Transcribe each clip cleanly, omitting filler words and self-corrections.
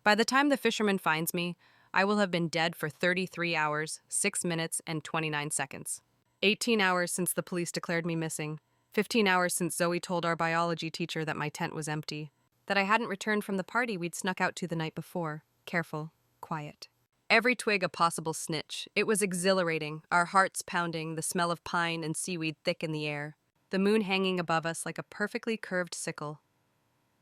By the time the fisherman finds me, I will have been dead for 33 hours, 6 minutes, and 29 seconds. 18 hours since the police declared me missing. 15 hours since Zoe told our biology teacher that my tent was empty. That I hadn't returned from the party we'd snuck out to the night before. Careful, quiet. Every twig a possible snitch. It was exhilarating, our hearts pounding, the smell of pine and seaweed thick in the air. The moon hanging above us like a perfectly curved sickle.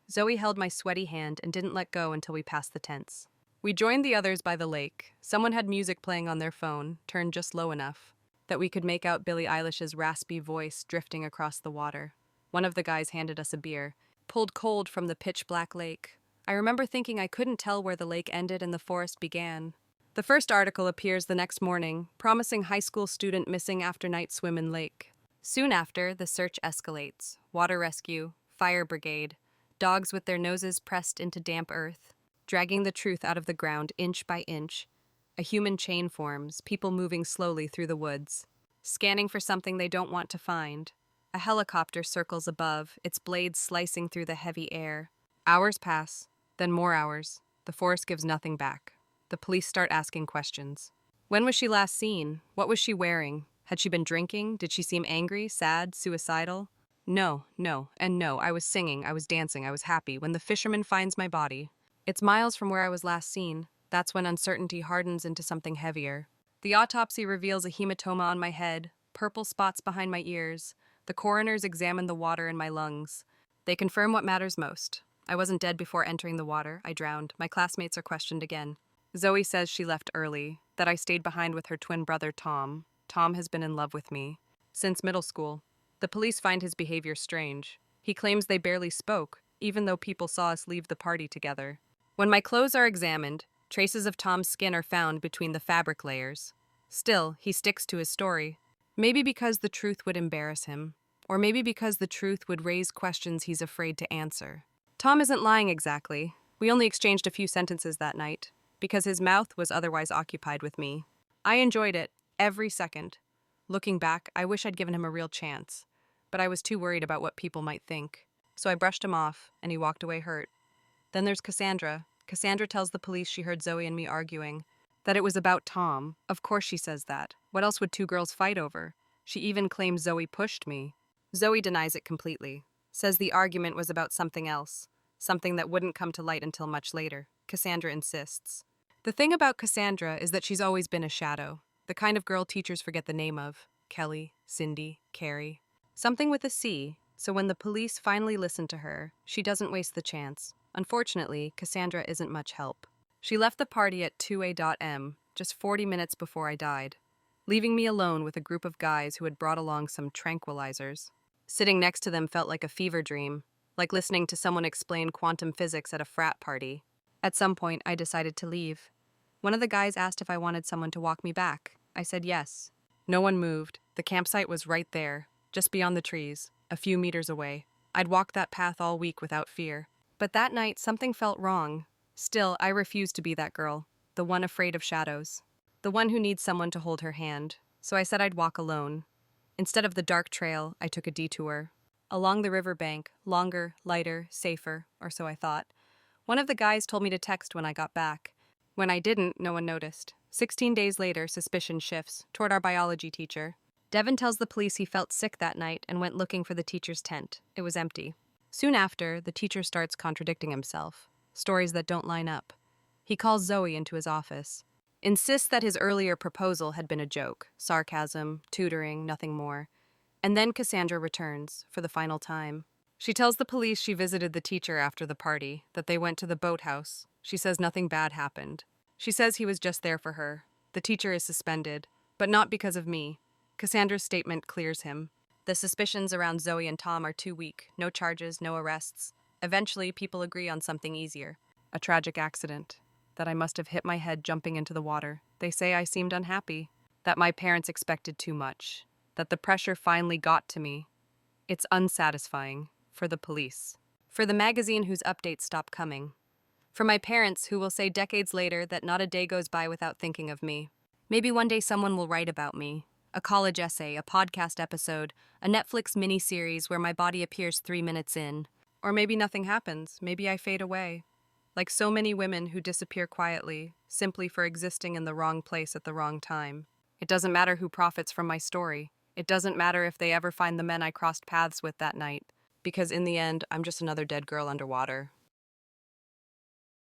Zoe held my sweaty hand and didn't let go until we passed the tents. We joined the others by the lake. Someone had music playing on their phone, turned just low enough that we could make out Billie Eilish's raspy voice drifting across the water. One of the guys handed us a beer, pulled cold from the pitch-black lake. I remember thinking I couldn't tell where the lake ended and the forest began. The first article appears the next morning, promising high school student missing after night swim in lake. Soon after, the search escalates. Water rescue, fire brigade, dogs with their noses pressed into damp earth, dragging the truth out of the ground inch by inch. A human chain forms, people moving slowly through the woods, scanning for something they don't want to find. A helicopter circles above, its blades slicing through the heavy air. Hours pass, then more hours. The forest gives nothing back. The police start asking questions. When was she last seen? What was she wearing? Had she been drinking? Did she seem angry, sad, suicidal? No, and no. I was singing, I was dancing, I was happy when the fisherman finds my body. It's miles from where I was last seen. That's when uncertainty hardens into something heavier. The autopsy reveals a hematoma on my head, purple spots behind my ears. The coroners examine the water in my lungs. They confirm what matters most. I wasn't dead before entering the water. I drowned. My classmates are questioned again. Zoe says she left early, that I stayed behind with her twin brother, Tom. Tom has been in love with me since middle school. The police find his behavior strange. He claims they barely spoke, even though people saw us leave the party together. When my clothes are examined, traces of Tom's skin are found between the fabric layers. Still, he sticks to his story. Maybe because the truth would embarrass him, or maybe because the truth would raise questions he's afraid to answer. Tom isn't lying exactly. We only exchanged a few sentences that night, because his mouth was otherwise occupied with me. I enjoyed it, every second. Looking back, I wish I'd given him a real chance, but I was too worried about what people might think. So I brushed him off, and he walked away hurt. Then there's Cassandra. Cassandra tells the police she heard Zoe and me arguing, that it was about Tom. Of course she says that. What else would two girls fight over? She even claims Zoe pushed me. Zoe denies it completely, says the argument was about something else, something that wouldn't come to light until much later. Cassandra insists. The thing about Cassandra is that she's always been a shadow, the kind of girl teachers forget the name of. Kelly, Cindy, Carrie. Something with a C, so when the police finally listen to her, she doesn't waste the chance. Unfortunately, Cassandra isn't much help. She left the party at 2 a.m., just 40 minutes before I died, leaving me alone with a group of guys who had brought along some tranquilizers. Sitting next to them felt like a fever dream, like listening to someone explain quantum physics at a frat party. At some point, I decided to leave. One of the guys asked if I wanted someone to walk me back. I said yes. No one moved. The campsite was right there, just beyond the trees, a few meters away. I'd walked that path all week without fear. But that night, something felt wrong. Still, I refused to be that girl, the one afraid of shadows, the one who needs someone to hold her hand. So I said I'd walk alone. Instead of the dark trail, I took a detour. Along the riverbank, longer, lighter, safer, or so I thought. One of the guys told me to text when I got back. When I didn't, no one noticed. 16 days later, suspicion shifts toward our biology teacher. Devin tells the police he felt sick that night and went looking for the teacher's tent. It was empty. Soon after, the teacher starts contradicting himself. Stories that don't line up. He calls Zoe into his office. Insists that his earlier proposal had been a joke. Sarcasm, tutoring, nothing more. And then Cassandra returns, for the final time. She tells the police she visited the teacher after the party, that they went to the boathouse. She says nothing bad happened. She says he was just there for her. The teacher is suspended, but not because of me. Cassandra's statement clears him. The suspicions around Zoe and Tom are too weak. No charges, no arrests. Eventually, people agree on something easier. A tragic accident. That I must have hit my head jumping into the water. They say I seemed unhappy. That my parents expected too much. That the pressure finally got to me. It's unsatisfying. For the police. For the magazine whose updates stop coming. For my parents who will say decades later that not a day goes by without thinking of me. Maybe one day someone will write about me. A college essay, a podcast episode, a Netflix miniseries where my body appears 3 minutes in. Or maybe nothing happens. Maybe I fade away. Like so many women who disappear quietly, simply for existing in the wrong place at the wrong time. It doesn't matter who profits from my story. It doesn't matter if they ever find the men I crossed paths with that night, because in the end, I'm just another dead girl underwater.